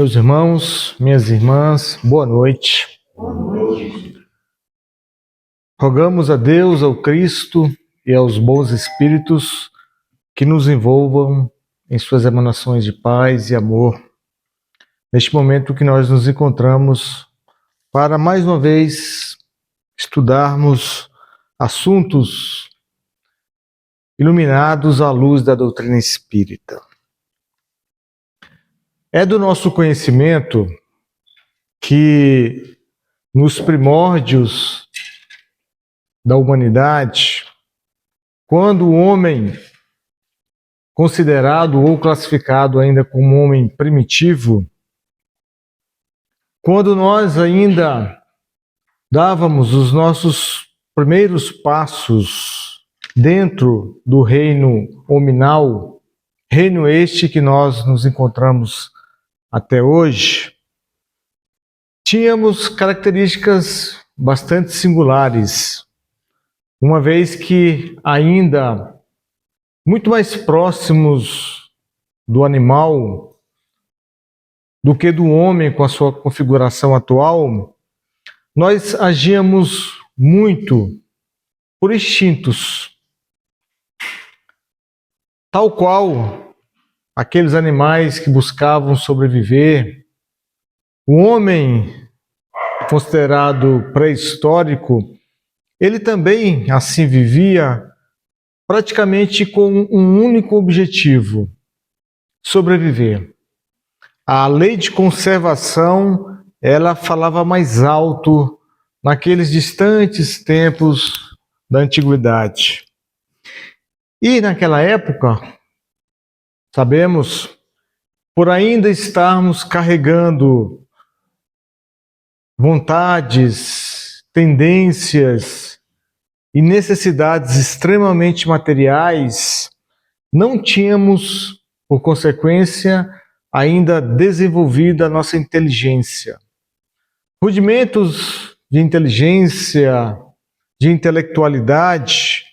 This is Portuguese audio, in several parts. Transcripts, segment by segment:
Meus irmãos, minhas irmãs, boa noite. Boa noite. Rogamos a Deus, ao Cristo e aos bons espíritos que nos envolvam em suas emanações de paz e amor, neste momento que nós nos encontramos para mais uma vez estudarmos assuntos iluminados à luz da doutrina espírita. É do nosso conhecimento que nos primórdios da humanidade, quando o homem, considerado ou classificado ainda como homem primitivo, quando nós ainda dávamos os nossos primeiros passos dentro do reino hominal, reino este que nós nos encontramos até hoje, tínhamos características bastante singulares, uma vez que ainda muito mais próximos do animal do que do homem com a sua configuração atual, nós agíamos muito por instintos, tal qual aqueles animais que buscavam sobreviver. O homem, considerado pré-histórico, ele também assim vivia praticamente com um único objetivo: sobreviver. A lei de conservação, ela falava mais alto naqueles distantes tempos da antiguidade. E naquela época, sabemos, por ainda estarmos carregando vontades, tendências e necessidades extremamente materiais, não tínhamos, por consequência, ainda desenvolvida a nossa inteligência. Rudimentos de inteligência, de intelectualidade,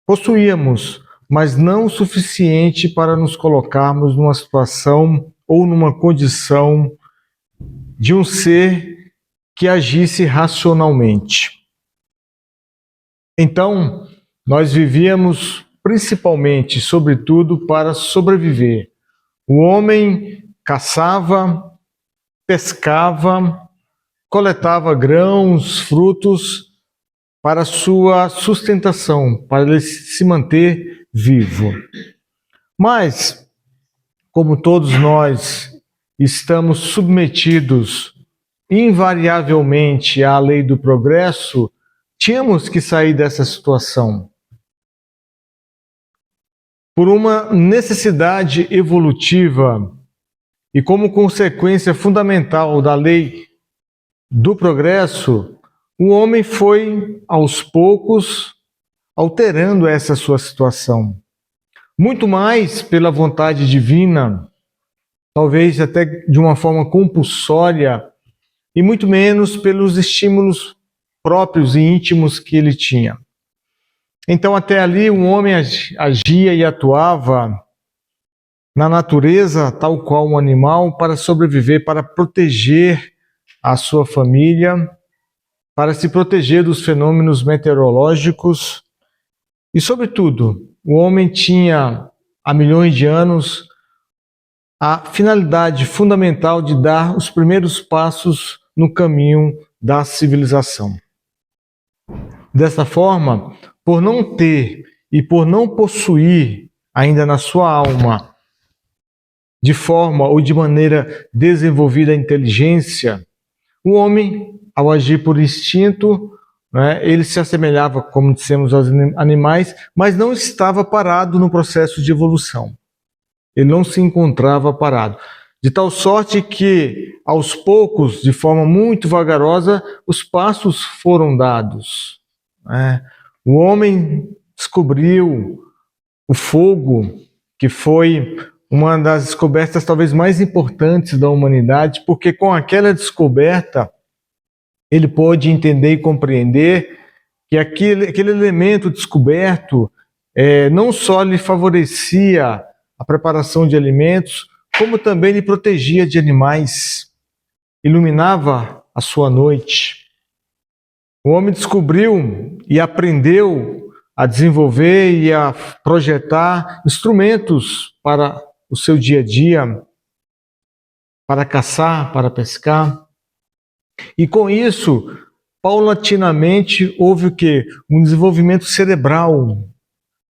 possuíamos, mas não o suficiente para nos colocarmos numa situação ou numa condição de um ser que agisse racionalmente. Então, nós vivíamos principalmente, sobretudo, para sobreviver. O homem caçava, pescava, coletava grãos, frutos para sua sustentação, para ele se manter vivo. Mas, como todos nós estamos submetidos invariavelmente à lei do progresso, tínhamos que sair dessa situação por uma necessidade evolutiva e como consequência fundamental da lei do progresso, o homem foi, aos poucos, alterando essa sua situação. Muito mais pela vontade divina, talvez até de uma forma compulsória, e muito menos pelos estímulos próprios e íntimos que ele tinha. Então, até ali, o homem agia e atuava na natureza, tal qual um animal, para sobreviver, para proteger a sua família, para se proteger dos fenômenos meteorológicos. E, sobretudo, o homem tinha, há milhões de anos, a finalidade fundamental de dar os primeiros passos no caminho da civilização. Dessa forma, por não ter e por não possuir ainda na sua alma, de forma ou de maneira desenvolvida a inteligência, o homem, ao agir por instinto, ele se assemelhava, como dissemos, aos animais, mas não estava parado no processo de evolução. Ele não se encontrava parado. De tal sorte que, aos poucos, de forma muito vagarosa, os passos foram dados. O homem descobriu o fogo, que foi uma das descobertas talvez mais importantes da humanidade, porque com aquela descoberta ele pôde entender e compreender que aquele elemento descoberto não só lhe favorecia a preparação de alimentos, como também lhe protegia de animais, iluminava a sua noite. O homem descobriu e aprendeu a desenvolver e a projetar instrumentos para o seu dia a dia, para caçar, para pescar. E com isso, paulatinamente, houve o quê? Um desenvolvimento cerebral.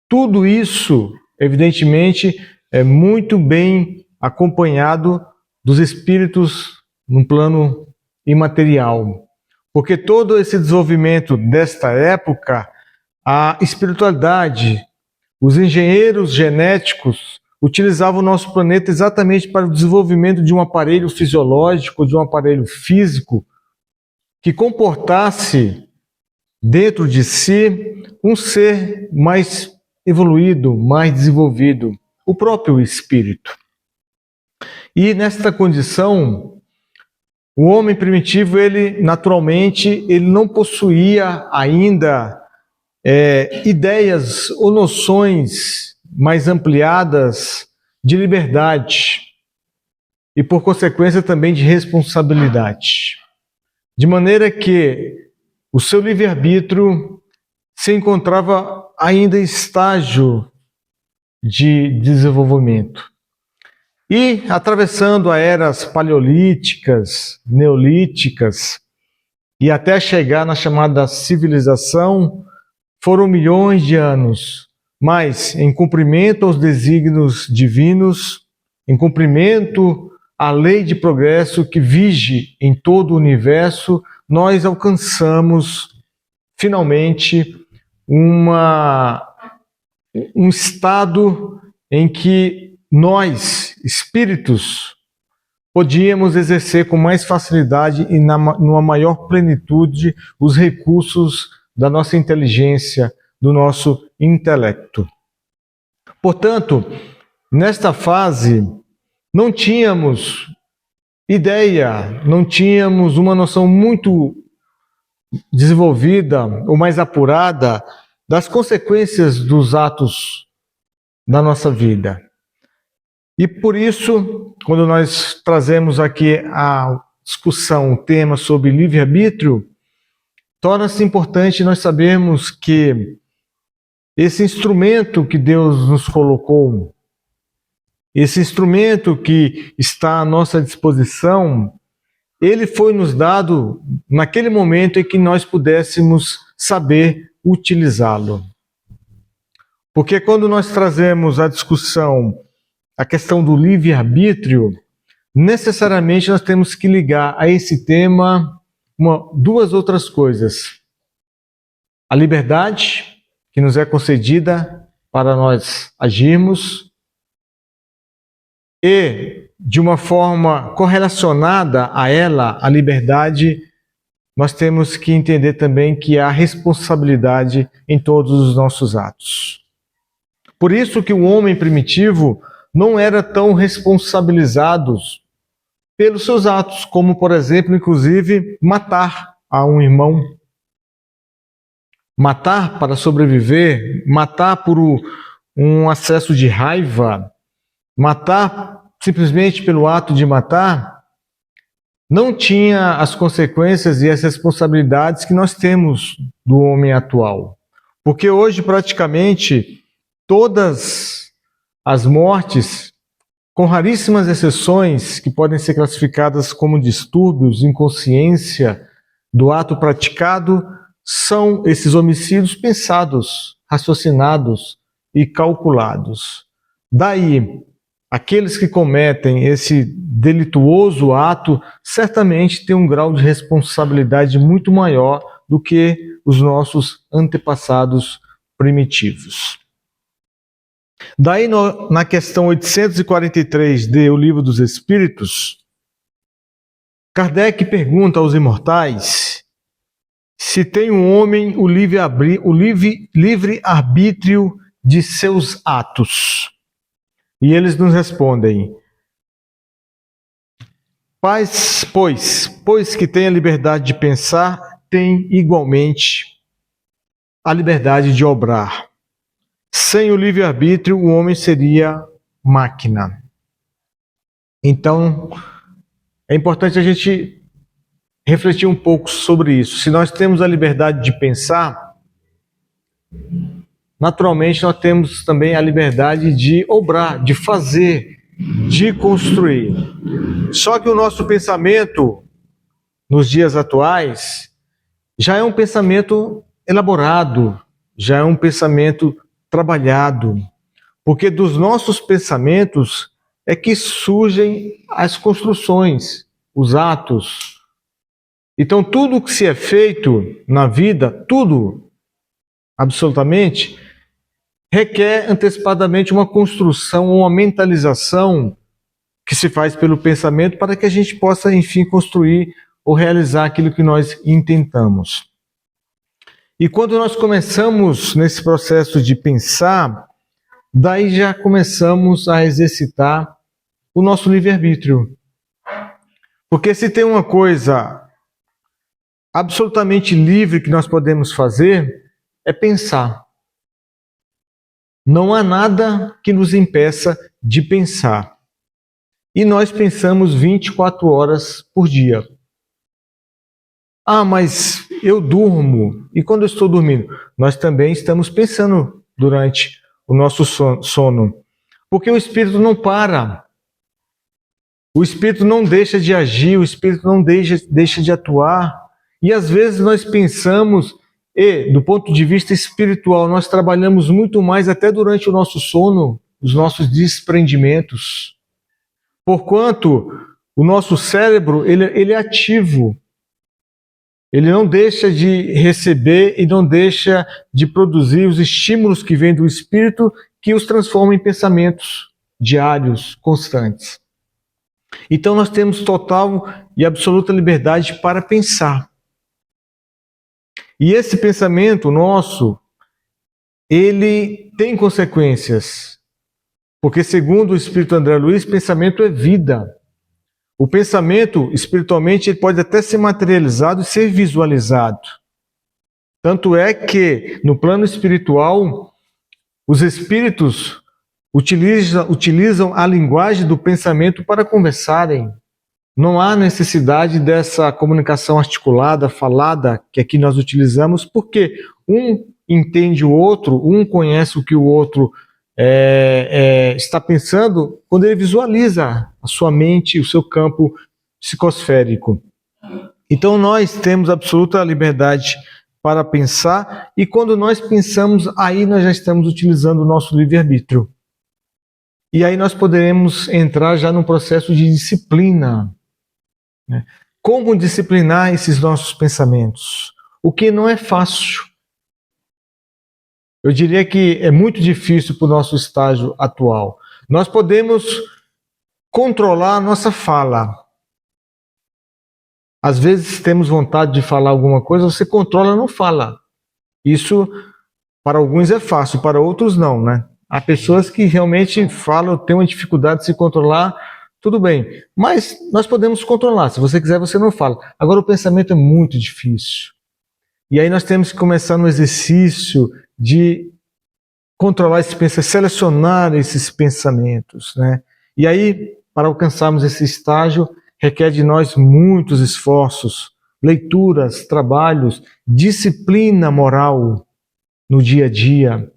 Tudo isso, evidentemente, é muito bem acompanhado dos espíritos no plano imaterial. Porque todo esse desenvolvimento desta época, a espiritualidade, os engenheiros genéticos utilizavam o nosso planeta exatamente para o desenvolvimento de um aparelho fisiológico, de um aparelho físico, que comportasse dentro de si um ser mais evoluído, mais desenvolvido, o próprio espírito. E nesta condição, o homem primitivo, ele naturalmente, ele não possuía ainda ideias ou noções mais ampliadas de liberdade e, por consequência, também de responsabilidade. De maneira que o seu livre-arbítrio se encontrava ainda em estágio de desenvolvimento. E, atravessando as eras paleolíticas, neolíticas, e até chegar na chamada civilização, foram milhões de anos, mas em cumprimento aos desígnios divinos, em cumprimento à lei de progresso que vige em todo o universo, nós alcançamos finalmente um estado em que nós, espíritos, podíamos exercer com mais facilidade e numa maior plenitude os recursos da nossa inteligência, do nosso intelecto. Portanto, nesta fase, não tínhamos ideia, não tínhamos uma noção muito desenvolvida ou mais apurada das consequências dos atos da nossa vida. E por isso, quando nós trazemos aqui a discussão, o tema sobre livre-arbítrio, torna-se importante nós sabermos que esse instrumento que Deus nos colocou, esse instrumento que está à nossa disposição, ele foi nos dado naquele momento em que nós pudéssemos saber utilizá-lo. Porque quando nós trazemos a discussão, a questão do livre-arbítrio, necessariamente nós temos que ligar a esse tema duas outras coisas. A liberdade que nos é concedida para nós agirmos e, de uma forma correlacionada a ela, a liberdade, nós temos que entender também que há responsabilidade em todos os nossos atos. Por isso que o homem primitivo não era tão responsabilizado pelos seus atos, como, por exemplo, inclusive, matar a um irmão. Matar para sobreviver, matar por um acesso de raiva, matar simplesmente pelo ato de matar, não tinha as consequências e as responsabilidades que nós temos do homem atual. Porque hoje, praticamente, todas as mortes, com raríssimas exceções que podem ser classificadas como distúrbios, inconsciência do ato praticado, são esses homicídios pensados, raciocinados e calculados. Daí, aqueles que cometem esse delituoso ato certamente têm um grau de responsabilidade muito maior do que os nossos antepassados primitivos. Daí, na questão 843 de O Livro dos Espíritos, Kardec pergunta aos imortais se tem um homem o livre-arbítrio de seus atos. E eles nos respondem: pois que tem a liberdade de pensar, tem igualmente a liberdade de obrar. Sem o livre-arbítrio, o homem seria máquina. Então, é importante a gente refletir um pouco sobre isso. Se nós temos a liberdade de pensar, naturalmente nós temos também a liberdade de obrar, de fazer, de construir. Só que o nosso pensamento, nos dias atuais, já é um pensamento elaborado, já é um pensamento trabalhado, porque dos nossos pensamentos é que surgem as construções, os atos. Então, tudo que se é feito na vida, tudo, absolutamente, requer antecipadamente uma construção, uma mentalização que se faz pelo pensamento para que a gente possa, enfim, construir ou realizar aquilo que nós intentamos. E quando nós começamos nesse processo de pensar, daí já começamos a exercitar o nosso livre-arbítrio. Porque se tem uma coisa absolutamente livre que nós podemos fazer, é pensar. Não há nada que nos impeça de pensar. E nós pensamos 24 horas por dia. Ah, mas eu durmo. E quando eu estou dormindo? Nós também estamos pensando durante o nosso sono. Porque o espírito não para. O espírito não deixa de agir, o espírito não deixa de atuar. E às vezes nós pensamos, e do ponto de vista espiritual, nós trabalhamos muito mais até durante o nosso sono, os nossos desprendimentos. Porquanto o nosso cérebro ele é ativo. Ele não deixa de receber e não deixa de produzir os estímulos que vêm do espírito que os transformam em pensamentos diários, constantes. Então nós temos total e absoluta liberdade para pensar. E esse pensamento nosso, ele tem consequências. Porque segundo o Espírito André Luiz, pensamento é vida. O pensamento, espiritualmente, ele pode até ser materializado e ser visualizado. Tanto é que, no plano espiritual, os espíritos utilizam a linguagem do pensamento para conversarem. Não há necessidade dessa comunicação articulada, falada, que aqui nós utilizamos, porque um entende o outro, um conhece o que o outro está pensando quando ele visualiza a sua mente, o seu campo psicosférico. Então nós temos absoluta liberdade para pensar, e quando nós pensamos, aí nós já estamos utilizando o nosso livre-arbítrio. E aí nós poderemos entrar já num processo de disciplina. Né? Como disciplinar esses nossos pensamentos? O que não é fácil. Eu diria que é muito difícil para o nosso estágio atual. Nós podemos controlar a nossa fala. Às vezes temos vontade de falar alguma coisa, você controla, não fala. Isso para alguns é fácil, para outros não, né? Há pessoas que realmente falam, têm uma dificuldade de se controlar, tudo bem. Mas nós podemos controlar. Se você quiser, você não fala. Agora o pensamento é muito difícil. E aí nós temos que começar no exercício de controlar esse pensamento, selecionar esses pensamentos, né? E aí, para alcançarmos esse estágio, requer de nós muitos esforços, leituras, trabalhos, disciplina moral no dia a dia,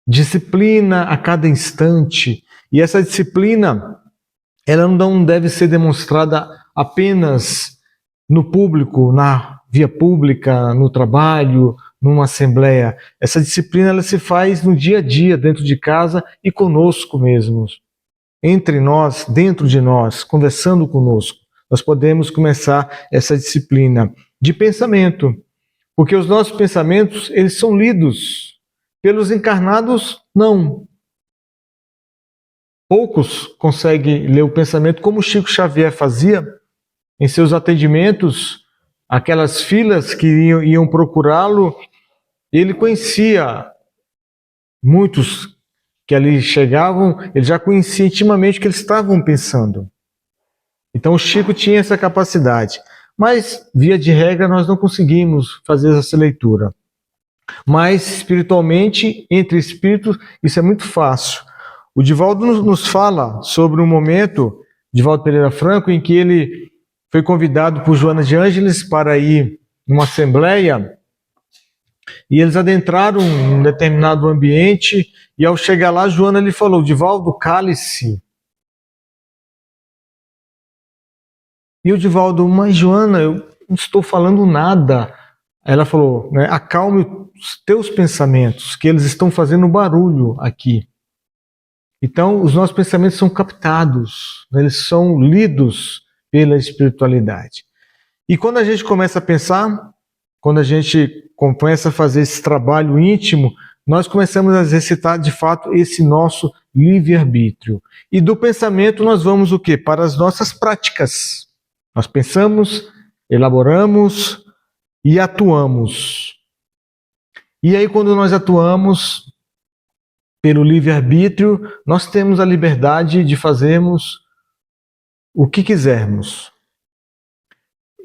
disciplina a cada instante. E essa disciplina, ela não deve ser demonstrada apenas no público, na via pública, no trabalho, numa assembleia. Essa disciplina ela se faz no dia a dia, dentro de casa e conosco mesmos. Entre nós, dentro de nós, conversando conosco. Nós podemos começar essa disciplina de pensamento. Porque os nossos pensamentos, eles são lidos. Pelos encarnados, não. Poucos conseguem ler o pensamento como Chico Xavier fazia em seus atendimentos, aquelas filas que iam procurá-lo. Ele conhecia muitos que ali chegavam, ele já conhecia intimamente o que eles estavam pensando. Então o Chico tinha essa capacidade. Mas, via de regra, nós não conseguimos fazer essa leitura. Mas, espiritualmente, entre espíritos, isso é muito fácil. O Divaldo nos fala sobre um momento Divaldo Pereira Franco, em que ele foi convidado por Joana de Ângeles para ir numa assembleia, e eles adentraram um determinado ambiente, e ao chegar lá, Joana lhe falou: Divaldo, cale-se. E o Divaldo: mas Joana, eu não estou falando nada. Ela falou, né, acalme os teus pensamentos, que eles estão fazendo barulho aqui. Então, os nossos pensamentos são captados, né, eles são lidos pela espiritualidade. E quando a gente começa a pensar, quando a gente começa a fazer esse trabalho íntimo, nós começamos a exercitar de fato esse nosso livre-arbítrio. E do pensamento nós vamos o quê? Para as nossas práticas. Nós pensamos, elaboramos e atuamos. E aí quando nós atuamos pelo livre-arbítrio, nós temos a liberdade de fazermos o que quisermos.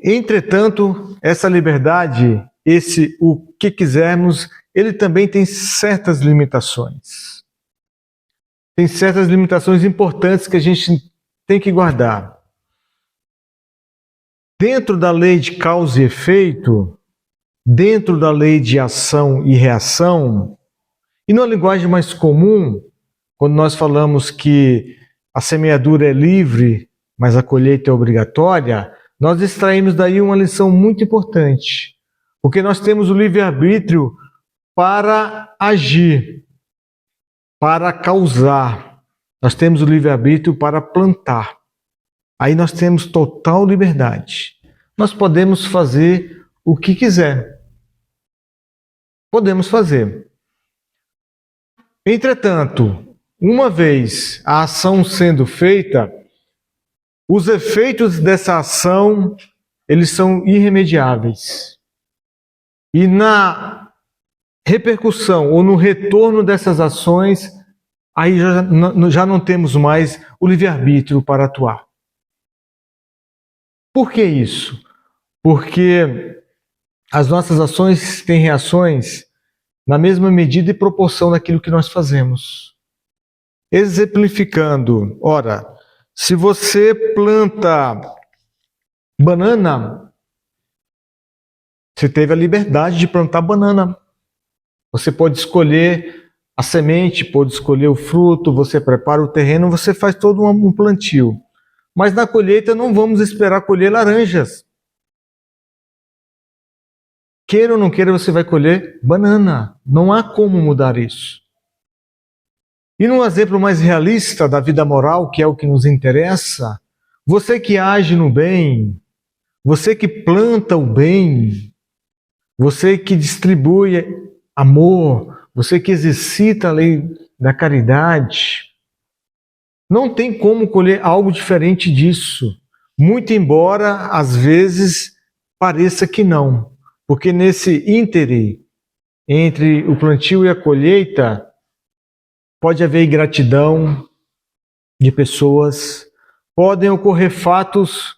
Entretanto, essa liberdade, esse o que quisermos, ele também tem certas limitações. Tem certas limitações importantes que a gente tem que guardar. Dentro da lei de causa e efeito, dentro da lei de ação e reação, e numa linguagem mais comum, quando nós falamos que a semeadura é livre, mas a colheita é obrigatória, nós extraímos daí uma lição muito importante. Porque nós temos o livre-arbítrio para agir, para causar. Nós temos o livre-arbítrio para plantar. Aí nós temos total liberdade. Nós podemos fazer o que quiser. Podemos fazer. Entretanto, uma vez a ação sendo feita, os efeitos dessa ação, eles são irremediáveis. E na repercussão ou no retorno dessas ações, aí já não temos mais o livre-arbítrio para atuar. Por que isso? Porque as nossas ações têm reações na mesma medida e proporção daquilo que nós fazemos. Exemplificando, ora, se você planta banana, você teve a liberdade de plantar banana. Você pode escolher a semente, pode escolher o fruto, você prepara o terreno, você faz todo um plantio. Mas na colheita não vamos esperar colher laranjas. Queira ou não queira, você vai colher banana. Não há como mudar isso. E num exemplo mais realista da vida moral, que é o que nos interessa, você que age no bem, você que planta o bem, você que distribui amor, você que exercita a lei da caridade, não tem como colher algo diferente disso. Muito embora, às vezes, pareça que não. Porque nesse íntere, entre o plantio e a colheita, pode haver ingratidão de pessoas, podem ocorrer fatos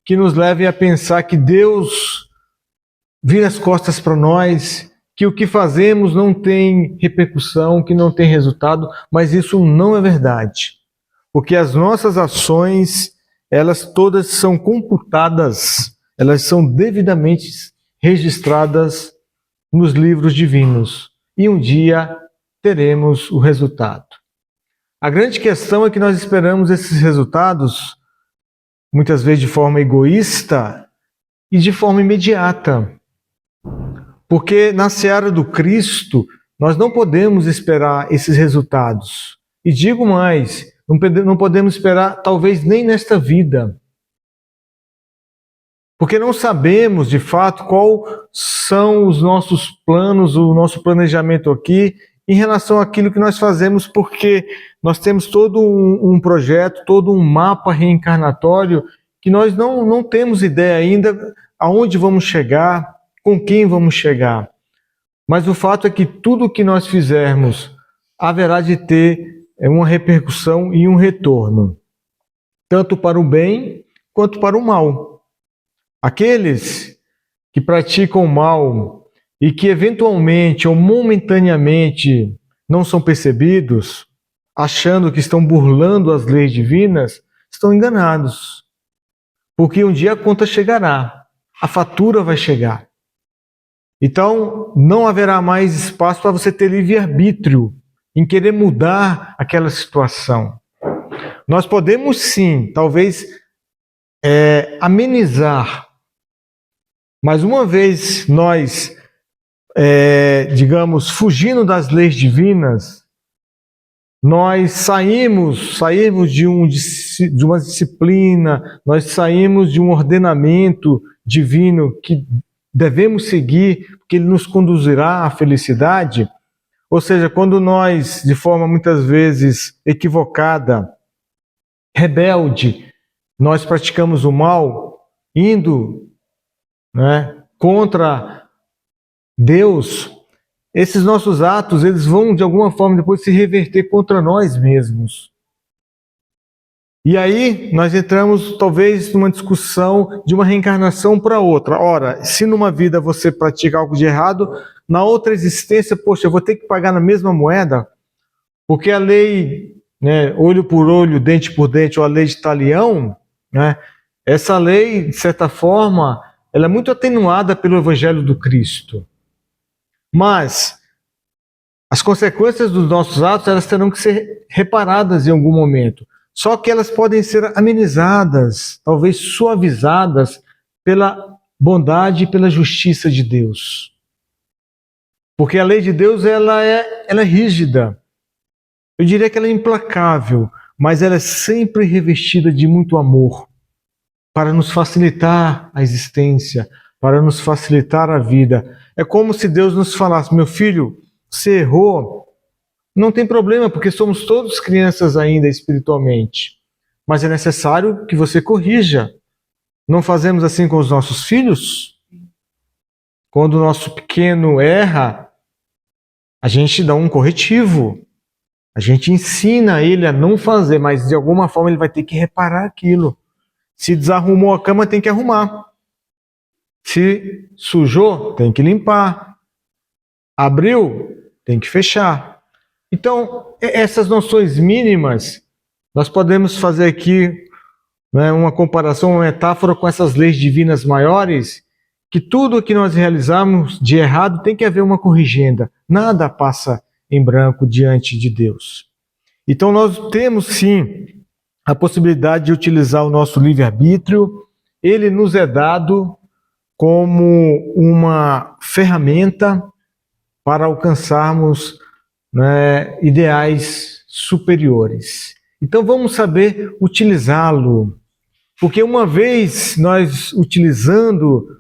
que nos levem a pensar que Deus vira as costas para nós, que o que fazemos não tem repercussão, que não tem resultado, mas isso não é verdade. Porque as nossas ações, elas todas são computadas, elas são devidamente registradas nos livros divinos. E um dia teremos o resultado. A grande questão é que nós esperamos esses resultados, muitas vezes de forma egoísta e de forma imediata. Porque na seara do Cristo, nós não podemos esperar esses resultados. E digo mais, não podemos esperar talvez nem nesta vida. Porque não sabemos, de fato, quais são os nossos planos, o nosso planejamento aqui, em relação àquilo que nós fazemos, porque nós temos todo um projeto, todo um mapa reencarnatório, que nós não temos ideia ainda aonde vamos chegar, com quem vamos chegar. Mas o fato é que tudo o que nós fizermos haverá de ter uma repercussão e um retorno, tanto para o bem quanto para o mal. Aqueles que praticam o mal e que eventualmente ou momentaneamente não são percebidos, achando que estão burlando as leis divinas, estão enganados. Porque um dia a conta chegará, a fatura vai chegar. Então, não haverá mais espaço para você ter livre-arbítrio em querer mudar aquela situação. Nós podemos sim, talvez, amenizar. Mas uma vez nós, digamos, fugindo das leis divinas, nós saímos de uma disciplina, nós saímos de um ordenamento divino que devemos seguir, porque ele nos conduzirá à felicidade. Ou seja, quando nós, de forma muitas vezes equivocada, rebelde, nós praticamos o mal, indo, né, contra Deus, esses nossos atos, eles vão de alguma forma depois se reverter contra nós mesmos. E aí nós entramos talvez numa discussão de uma reencarnação para outra. Ora, se numa vida você pratica algo de errado, na outra existência, poxa, eu vou ter que pagar na mesma moeda, porque a lei, né, olho por olho, dente por dente, ou a lei de Talião, né, essa lei, de certa forma, ela é muito atenuada pelo Evangelho do Cristo. Mas as consequências dos nossos atos, elas terão que ser reparadas em algum momento. Só que elas podem ser amenizadas, talvez suavizadas pela bondade e pela justiça de Deus. Porque a lei de Deus, ela é rígida. Eu diria que ela é implacável, mas ela é sempre revestida de muito amor para nos facilitar a existência, para nos facilitar a vida. É como se Deus nos falasse: meu filho, você errou, não tem problema, porque somos todos crianças ainda espiritualmente. Mas é necessário que você corrija. Não fazemos assim com os nossos filhos? Quando o nosso pequeno erra, a gente dá um corretivo. A gente ensina ele a não fazer, mas de alguma forma ele vai ter que reparar aquilo. Se desarrumou a cama, tem que arrumar. Se sujou, tem que limpar. Abriu, tem que fechar. Então, essas noções mínimas, nós podemos fazer aqui, né, uma comparação, uma metáfora com essas leis divinas maiores, que tudo o que nós realizamos de errado tem que haver uma corrigenda. Nada passa em branco diante de Deus. Então nós temos sim a possibilidade de utilizar o nosso livre-arbítrio. Ele nos é dado como uma ferramenta para alcançarmos, né, ideais superiores. Então vamos saber utilizá-lo, porque uma vez nós utilizando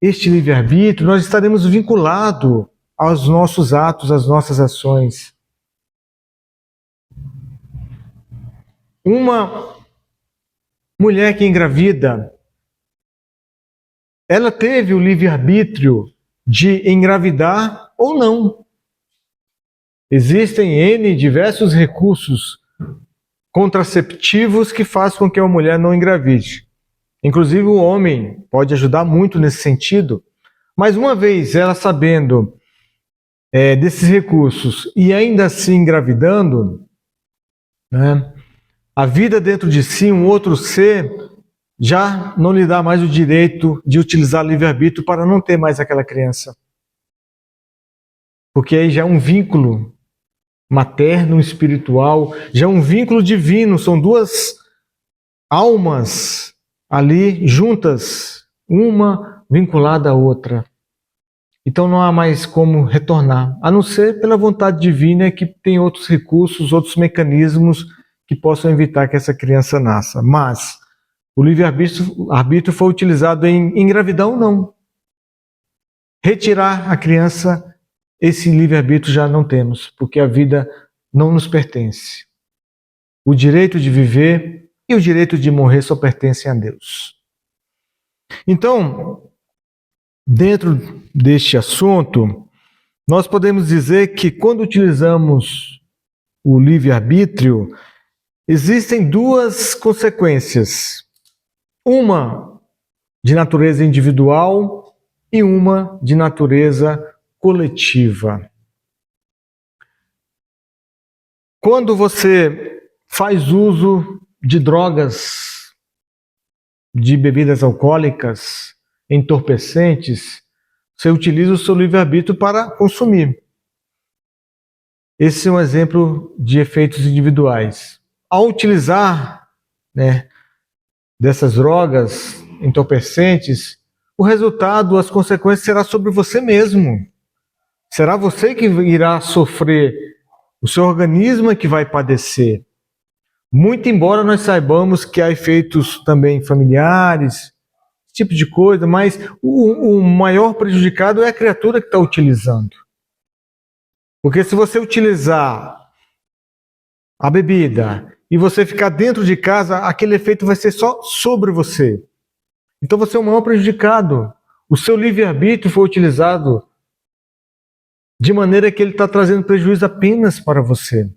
este livre-arbítrio, nós estaremos vinculados aos nossos atos, às nossas ações. Uma mulher que engravida, ela teve o livre-arbítrio de engravidar ou não. Existem N diversos recursos contraceptivos que fazem com que a mulher não engravide. Inclusive o homem pode ajudar muito nesse sentido, mas uma vez ela sabendo desses recursos e ainda assim engravidando, né, a vida dentro de si, um outro ser, já não lhe dá mais o direito de utilizar livre-arbítrio para não ter mais aquela criança. Porque aí já é um vínculo materno, espiritual, já é um vínculo divino, são duas almas ali juntas, uma vinculada à outra. Então não há mais como retornar, a não ser pela vontade divina, que tem outros recursos, outros mecanismos que possam evitar que essa criança nasça. Mas o livre-arbítrio foi utilizado em engravidar ou não. Retirar a criança, esse livre-arbítrio já não temos, porque a vida não nos pertence. O direito de viver e o direito de morrer só pertencem a Deus. Então, dentro deste assunto, nós podemos dizer que quando utilizamos o livre-arbítrio, existem duas consequências. Uma de natureza individual e uma de natureza coletiva. Quando você faz uso de drogas, de bebidas alcoólicas, entorpecentes, você utiliza o seu livre-arbítrio para consumir. Esse é um exemplo de efeitos individuais. Ao utilizar, dessas drogas entorpecentes, o resultado, as consequências será sobre você mesmo. Será você que irá sofrer, o seu organismo é que vai padecer. Muito embora nós saibamos que há efeitos também familiares, esse tipo de coisa, mas o maior prejudicado é a criatura que está utilizando. Porque se você utilizar a bebida e você ficar dentro de casa, aquele efeito vai ser só sobre você. Então você é o maior prejudicado. O seu livre-arbítrio foi utilizado de maneira que ele está trazendo prejuízo apenas para você.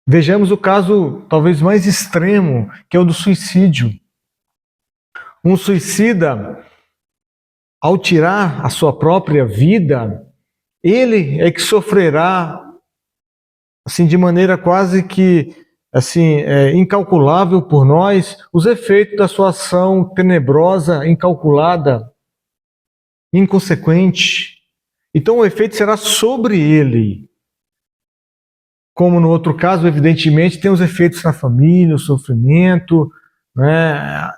Vejamos o caso talvez mais extremo, que é o do suicídio. Um suicida, ao tirar a sua própria vida, ele é que sofrerá assim, de maneira quase que assim, incalculável por nós, os efeitos da sua ação tenebrosa, incalculada, inconsequente. Então o efeito será sobre ele. Como no outro caso, evidentemente, tem os efeitos na família, o sofrimento,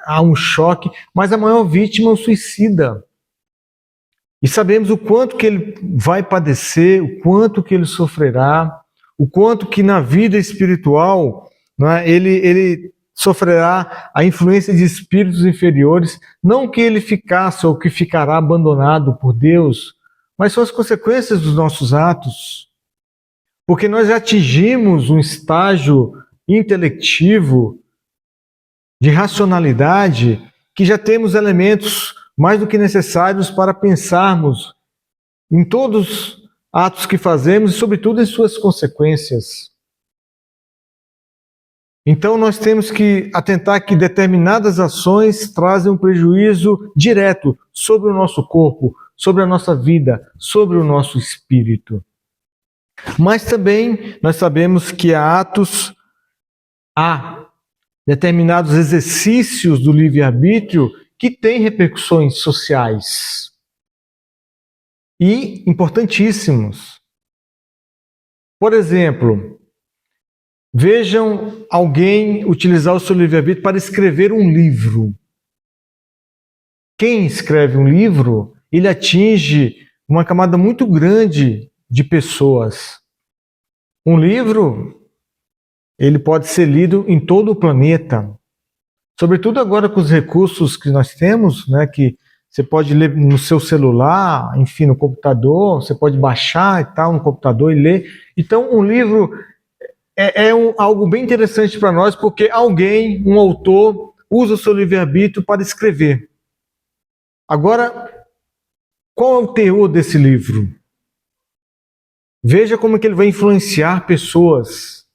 há um choque, mas a maior vítima é o suicida. E sabemos o quanto que ele vai padecer, o quanto que ele sofrerá, o quanto que na vida espiritual ele sofrerá a influência de espíritos inferiores, não que ele ficasse ou que ficará abandonado por Deus, mas são as consequências dos nossos atos. Porque nós já atingimos um estágio intelectivo, de racionalidade, que já temos elementos mais do que necessários para pensarmos em todos os atos que fazemos e, sobretudo, em suas consequências. Então, nós temos que atentar que determinadas ações trazem um prejuízo direto sobre o nosso corpo, sobre a nossa vida, sobre o nosso espírito. Mas também nós sabemos que há determinados exercícios do livre-arbítrio que têm repercussões sociais. E importantíssimos. Por exemplo, vejam alguém utilizar o seu livre-arbítrio para escrever um livro. Quem escreve um livro, ele atinge uma camada muito grande de pessoas. Um livro, ele pode ser lido em todo o planeta. Sobretudo agora com os recursos que nós temos, que você pode ler no seu celular, enfim, no computador, você pode baixar e tal no computador e ler. Então, um livro algo bem interessante para nós, porque alguém, um autor, usa o seu livre-arbítrio para escrever. Agora, qual é o teor desse livro? Veja como que ele vai influenciar pessoas.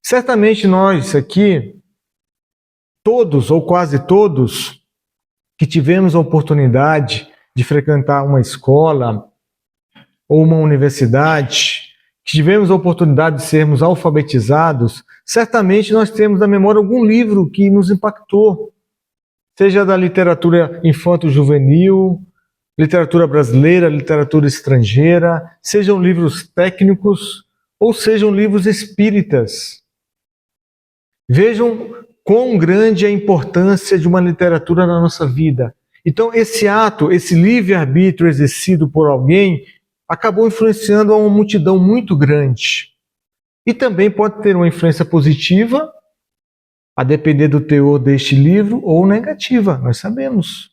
Certamente nós aqui, todos ou quase todos, que tivemos a oportunidade de frequentar uma escola ou uma universidade, que tivemos a oportunidade de sermos alfabetizados, certamente nós temos na memória algum livro que nos impactou, seja da literatura infanto-juvenil, literatura brasileira, literatura estrangeira, sejam livros técnicos ou sejam livros espíritas. Vejam quão grande é a importância de uma literatura na nossa vida. Então, esse ato, esse livre-arbítrio exercido por alguém, acabou influenciando uma multidão muito grande. E também pode ter uma influência positiva, a depender do teor deste livro, ou negativa, nós sabemos.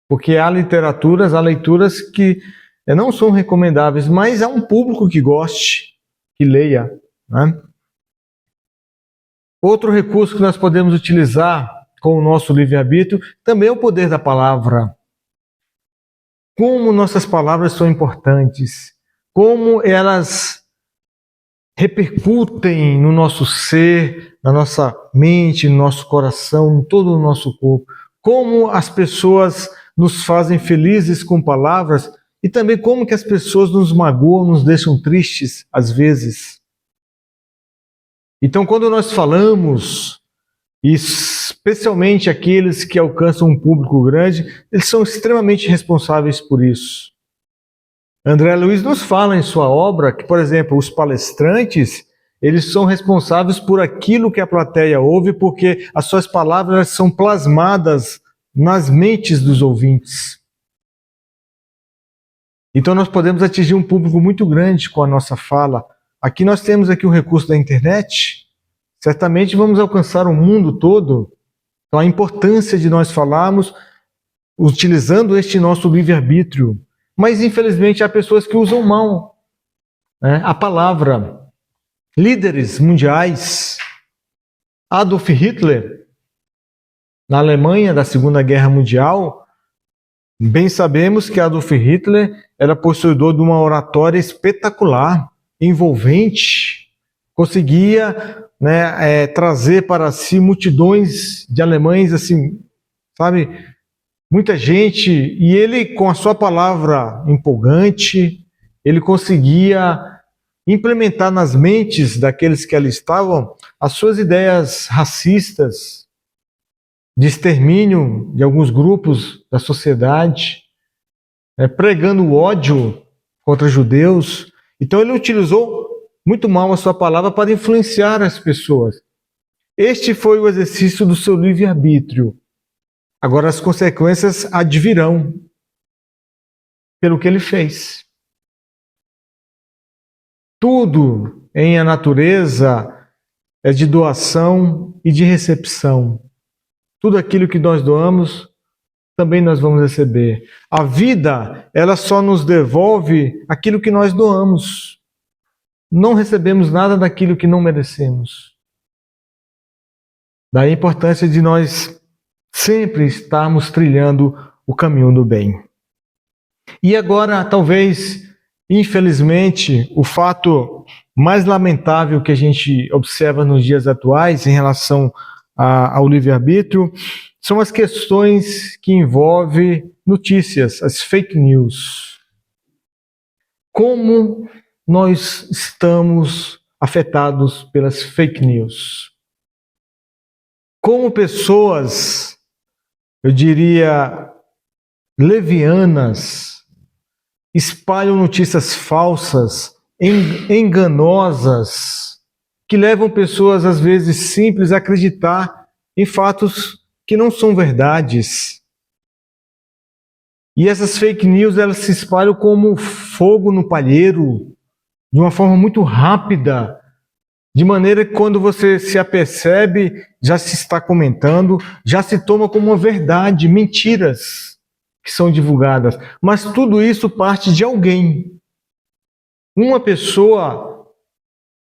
Porque há leituras que não são recomendáveis, mas há um público que goste, que leia. Outro recurso que nós podemos utilizar com o nosso livre-arbítrio também é o poder da palavra. Como nossas palavras são importantes, como elas repercutem no nosso ser, na nossa mente, no nosso coração, em todo o nosso corpo. Como as pessoas nos fazem felizes com palavras e também como que as pessoas nos magoam, nos deixam tristes às vezes. Então, quando nós falamos, especialmente aqueles que alcançam um público grande, eles são extremamente responsáveis por isso. André Luiz nos fala em sua obra que, por exemplo, os palestrantes, eles são responsáveis por aquilo que a plateia ouve, porque as suas palavras são plasmadas nas mentes dos ouvintes. Então nós podemos atingir um público muito grande com a nossa fala. Aqui nós temos aqui o recurso da internet. Certamente vamos alcançar o mundo todo. Então a importância de nós falarmos utilizando este nosso livre-arbítrio. Mas infelizmente há pessoas que usam mal, né, a palavra. Líderes mundiais, Adolf Hitler, na Alemanha da Segunda Guerra Mundial, bem sabemos que Adolf Hitler era possuidor de uma oratória espetacular, envolvente, conseguia, né, trazer para si multidões de alemães, assim, sabe, muita gente, e ele, com a sua palavra empolgante, ele conseguia implementar nas mentes daqueles que ali estavam as suas ideias racistas, de extermínio de alguns grupos da sociedade, pregando o ódio contra judeus. Então ele utilizou muito mal a sua palavra para influenciar as pessoas. Este foi o exercício do seu livre-arbítrio. Agora as consequências advirão pelo que ele fez. Tudo em a natureza é de doação e de recepção. Tudo aquilo que nós doamos, também nós vamos receber. A vida, ela só nos devolve aquilo que nós doamos. Não recebemos nada daquilo que não merecemos. Daí a importância de nós sempre estarmos trilhando o caminho do bem. E agora, talvez, infelizmente, o fato mais lamentável que a gente observa nos dias atuais em relação ao livre-arbítrio são as questões que envolvem notícias, as fake news. Como nós estamos afetados pelas fake news? Como pessoas, eu diria, levianas, espalham notícias falsas, enganosas, que levam pessoas, às vezes simples, a acreditar em fatos que não são verdades. E essas fake news, elas se espalham como fogo no palheiro, de uma forma muito rápida, de maneira que quando você se apercebe, já se está comentando, já se toma como uma verdade, mentiras que são divulgadas. Mas tudo isso parte de alguém. Uma pessoa,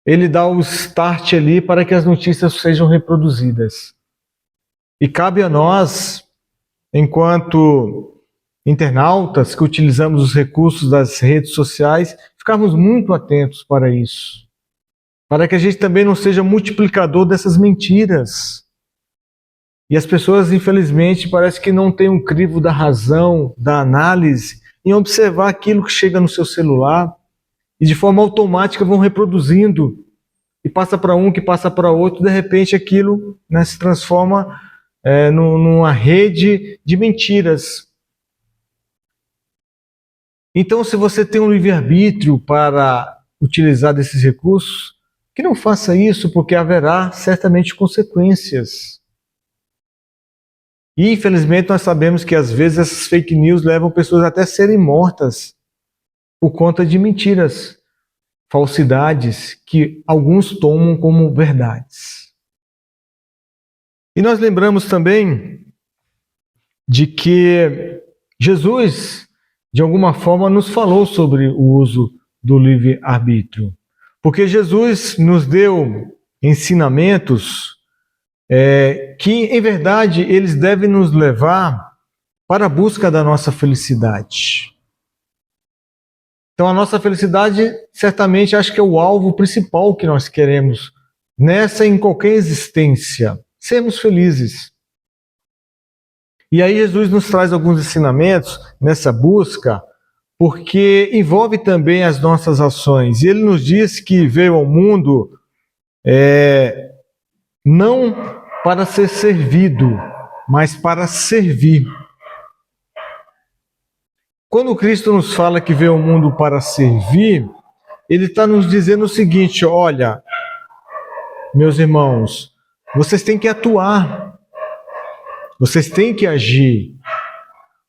ele dá o start ali para que as notícias sejam reproduzidas. E cabe a nós, enquanto internautas que utilizamos os recursos das redes sociais, ficarmos muito atentos para isso. Para que a gente também não seja multiplicador dessas mentiras. E as pessoas, infelizmente, parece que não têm um crivo da razão, da análise, em observar aquilo que chega no seu celular e de forma automática vão reproduzindo. E passa para um, que passa para outro, de repente aquilo, né, se transforma numa rede de mentiras. Então, se você tem um livre-arbítrio para utilizar desses recursos, que não faça isso, porque haverá certamente consequências. E, infelizmente, nós sabemos que às vezes essas fake news levam pessoas até a serem mortas por conta de mentiras, falsidades, que alguns tomam como verdades. E nós lembramos também de que Jesus, de alguma forma, nos falou sobre o uso do livre-arbítrio. Porque Jesus nos deu ensinamentos que, em verdade, eles devem nos levar para a busca da nossa felicidade. Então, a nossa felicidade, certamente, acho que é o alvo principal que nós queremos nessa e em qualquer existência. Sermos felizes. E aí Jesus nos traz alguns ensinamentos nessa busca, porque envolve também as nossas ações. E ele nos diz que veio ao mundo não para ser servido, mas para servir. Quando Cristo nos fala que veio ao mundo para servir, Ele está nos dizendo o seguinte: olha, meus irmãos, vocês têm que atuar, vocês têm que agir.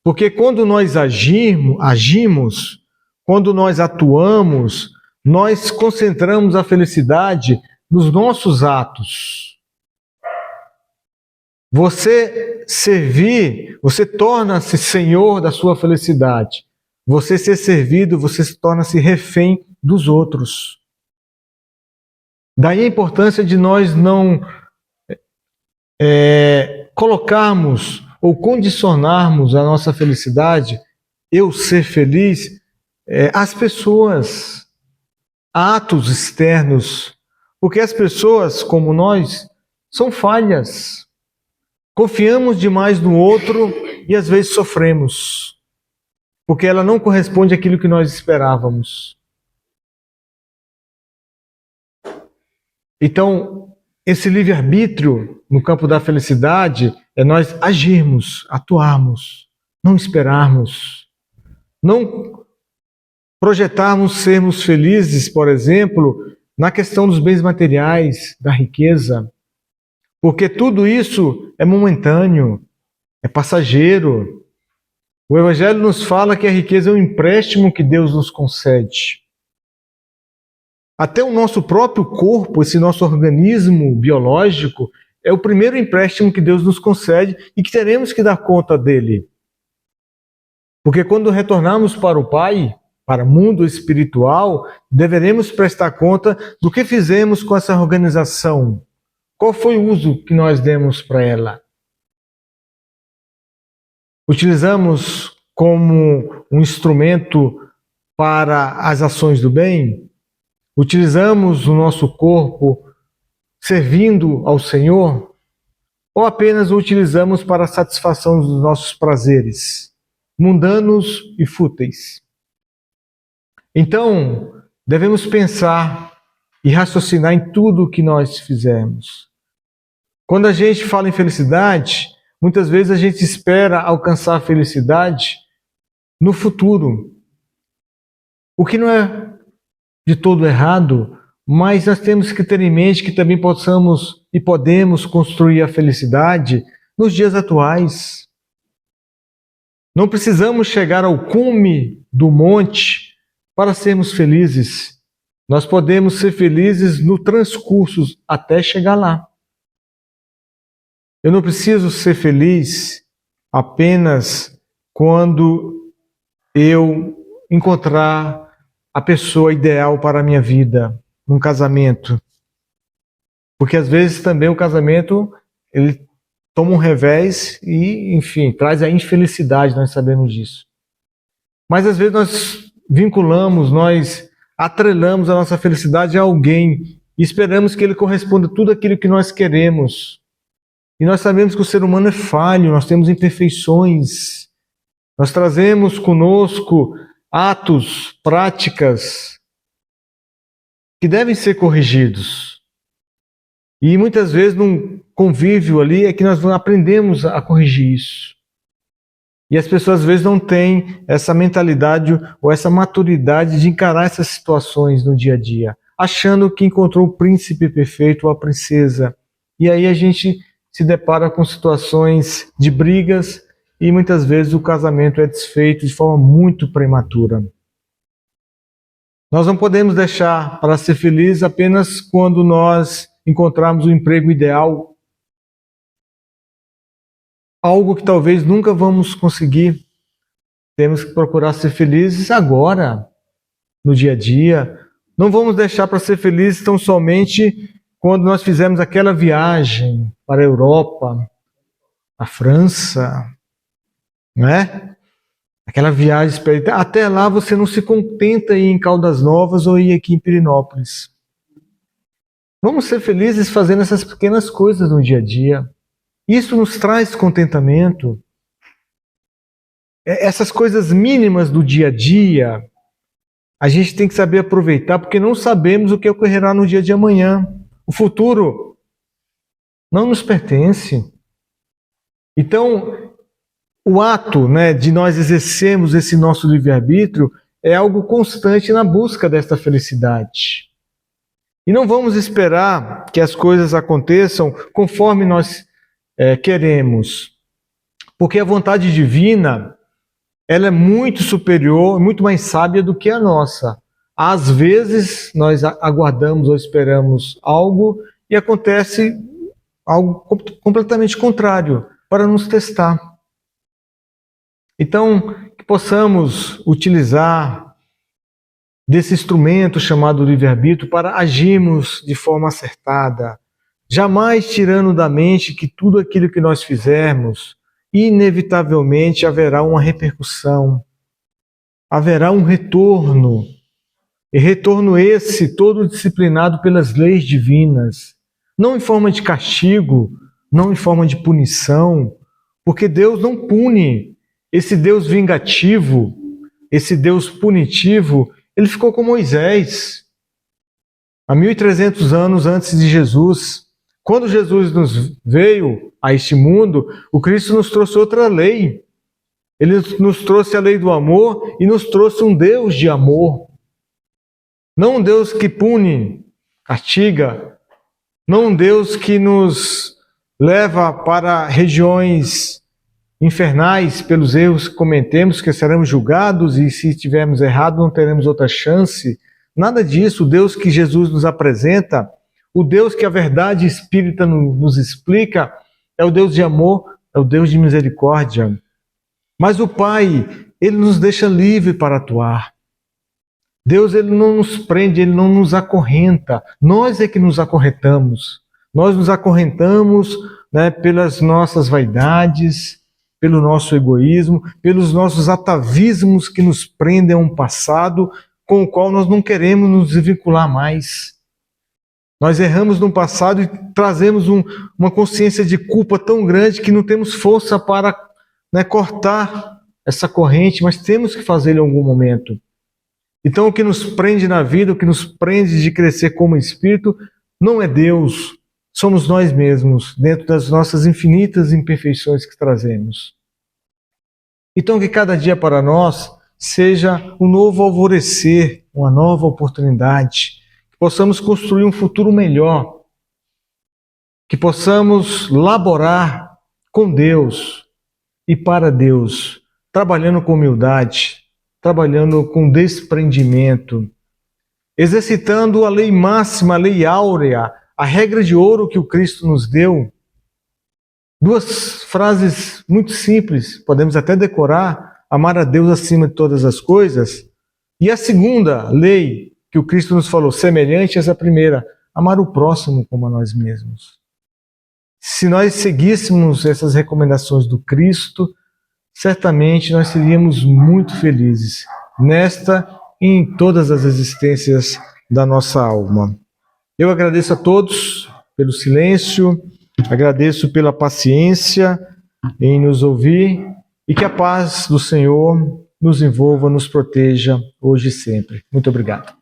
Porque quando nós agimos, quando nós atuamos, nós concentramos a felicidade nos nossos atos. Você servir, você torna-se senhor da sua felicidade. Você ser servido, você se torna-se refém dos outros. Daí a importância de nós não colocarmos ou condicionarmos a nossa felicidade, eu ser feliz, às pessoas, a atos externos. Porque as pessoas, como nós, são falhas. Confiamos demais no outro e às vezes sofremos, porque ela não corresponde àquilo que nós esperávamos. Então, esse livre-arbítrio no campo da felicidade é nós agirmos, atuarmos, não esperarmos, não projetarmos sermos felizes, por exemplo, na questão dos bens materiais, da riqueza, porque tudo isso é momentâneo, é passageiro. O Evangelho nos fala que a riqueza é um empréstimo que Deus nos concede. Até o nosso próprio corpo, esse nosso organismo biológico, é o primeiro empréstimo que Deus nos concede e que teremos que dar conta dele. Porque quando retornarmos para o Pai, para o mundo espiritual, deveremos prestar conta do que fizemos com essa organização. Qual foi o uso que nós demos para ela? Utilizamos como um instrumento para as ações do bem? Utilizamos o nosso corpo servindo ao Senhor? Ou apenas o utilizamos para a satisfação dos nossos prazeres, mundanos e fúteis? Então, devemos pensar e raciocinar em tudo o que nós fizermos. Quando a gente fala em felicidade, muitas vezes a gente espera alcançar a felicidade no futuro. O que não é de todo errado, mas nós temos que ter em mente que também possamos e podemos construir a felicidade nos dias atuais. Não precisamos chegar ao cume do monte para sermos felizes. Nós podemos ser felizes no transcurso até chegar lá. Eu não preciso ser feliz apenas quando eu encontrar a pessoa ideal para a minha vida, num casamento. Porque às vezes também o casamento, ele toma um revés e, enfim, traz a infelicidade, nós sabemos disso. Mas às vezes nós vinculamos, nós atrelamos a nossa felicidade a alguém e esperamos que ele corresponda a tudo aquilo que nós queremos. E nós sabemos que o ser humano é falho, nós temos imperfeições. Nós trazemos conosco atos, práticas que devem ser corrigidos. E muitas vezes num convívio ali é que nós aprendemos a corrigir isso. E as pessoas às vezes não têm essa mentalidade ou essa maturidade de encarar essas situações no dia a dia, achando que encontrou o príncipe perfeito ou a princesa. E aí a gente se depara com situações de brigas e muitas vezes o casamento é desfeito de forma muito prematura. Nós não podemos deixar para ser feliz apenas quando nós encontrarmos o emprego ideal, algo que talvez nunca vamos conseguir. Temos que procurar ser felizes agora, no dia a dia. Não vamos deixar para ser felizes tão somente quando nós fizermos aquela viagem para a Europa, a França, não é? Aquela viagem, até lá você não se contenta em ir em Caldas Novas ou ir aqui em Pirinópolis. Vamos ser felizes fazendo essas pequenas coisas no dia a dia. Isso nos traz contentamento. Essas coisas mínimas do dia a dia, a gente tem que saber aproveitar, porque não sabemos o que ocorrerá no dia de amanhã. O futuro não nos pertence. Então, o ato, de nós exercermos esse nosso livre-arbítrio é algo constante na busca desta felicidade. E não vamos esperar que as coisas aconteçam conforme nós queremos. Porque a vontade divina, ela é muito superior, muito mais sábia do que a nossa. Às vezes, nós aguardamos ou esperamos algo e acontece algo completamente contrário, para nos testar. Então, que possamos utilizar desse instrumento chamado livre-arbítrio para agirmos de forma acertada, jamais tirando da mente que tudo aquilo que nós fizermos, inevitavelmente haverá uma repercussão, haverá um retorno, e retorno esse todo disciplinado pelas leis divinas, não em forma de castigo, não em forma de punição, porque Deus não pune. Esse Deus vingativo, esse Deus punitivo, ele ficou com Moisés há 1.300 anos antes de Jesus. Quando Jesus nos veio a este mundo, o Cristo nos trouxe outra lei. Ele nos trouxe a lei do amor e nos trouxe um Deus de amor. Não um Deus que pune, castiga, não um Deus que nos leva para regiões infernais pelos erros que cometemos, que seremos julgados e se estivermos errados não teremos outra chance. Nada disso. O Deus que Jesus nos apresenta, o Deus que a verdade espírita nos explica, é o Deus de amor, é o Deus de misericórdia. Mas o Pai, Ele nos deixa livre para atuar. Deus, Ele não nos prende, Ele não nos acorrenta. Nós é que nos acorrentamos. Nós nos acorrentamos pelas nossas vaidades, pelo nosso egoísmo, pelos nossos atavismos que nos prendem a um passado com o qual nós não queremos nos vincular mais. Nós erramos no passado e trazemos uma consciência de culpa tão grande que não temos força para cortar essa corrente, mas temos que fazê-lo em algum momento. Então, o que nos prende na vida, o que nos prende de crescer como espírito, não é Deus, somos nós mesmos, dentro das nossas infinitas imperfeições que trazemos. Então, que cada dia para nós seja um novo alvorecer, uma nova oportunidade, que possamos construir um futuro melhor, que possamos laborar com Deus e para Deus, trabalhando com humildade, trabalhando com desprendimento, exercitando a lei máxima, a lei áurea, a regra de ouro que o Cristo nos deu. Duas frases muito simples, podemos até decorar: amar a Deus acima de todas as coisas. E a segunda lei que o Cristo nos falou, semelhante a essa primeira, amar o próximo como a nós mesmos. Se nós seguíssemos essas recomendações do Cristo, certamente nós seríamos muito felizes nesta e em todas as existências da nossa alma. Eu agradeço a todos pelo silêncio, agradeço pela paciência em nos ouvir e que a paz do Senhor nos envolva, nos proteja hoje e sempre. Muito obrigado.